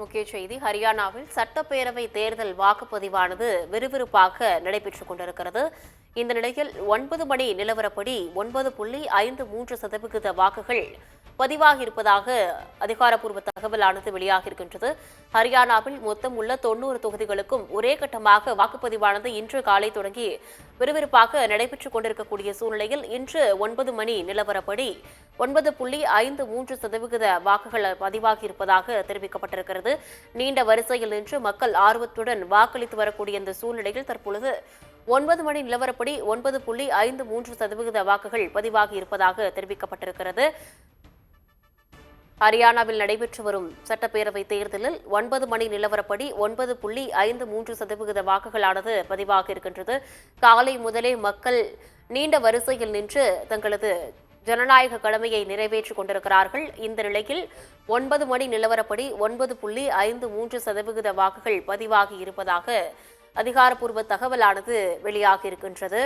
முக்கிய செய்தி ஹரியானாவில் சட்டப்பேரவை தேர்தல் வாக்குப்பதிவானது விறுவிறுப்பாக நடைபெற்றுக் கொண்டிருக்கிறது. இந்த நிலையில் 9 மணி நிலவரப்படி 9.53% வாக்குகள் பதிவாகியிருப்பதாக அதிகாரப்பூர்வ தகவலானது வெளியாகியிருக்கின்றது. ஹரியானாவில் மொத்தம் உள்ள 90 தொகுதிகளுக்கும் ஒரே கட்டமாக வாக்குப்பதிவானது இன்று காலை தொடங்கி விறுவிறுப்பாக நடைபெற்றுக் கொண்டிருக்கக்கூடிய சூழ்நிலையில் இன்று 9 மணி நிலவரப்படி 9.53% வாக்குகள் பதிவாகியிருப்பதாக தெரிவிக்கப்பட்டிருக்கிறது. நீண்ட வரிசையில் நின்று மக்கள் ஆர்வத்துடன் வாக்களித்து வரக்கூடிய இந்த சூழ்நிலையில் தற்பொழுது 9 மணி நிலவரப்படி 9.53% வாக்குகள் பதிவாகி இருப்பதாக தெரிவிக்கப்பட்டிருக்கிறது. ஹரியானாவில் நடைபெற்று வரும் சட்டப்பேரவை தேர்தலில் 9 மணி நிலவரப்படி 9.53% வாக்குகளானது பதிவாக இருக்கின்றது. காலை முதலே மக்கள் நீண்ட வரிசையில் நின்று தங்களது ஜனநாயக கடமையை நிறைவேற்றிக் கொண்டிருக்கிறார்கள். இந்த நிலையில் 9 மணி நிலவரப்படி 9.53% வாக்குகள் பதிவாகி இருப்பதாக அதிகாரப்பூர்வ தகவலானது வெளியாகி இருக்கின்றது.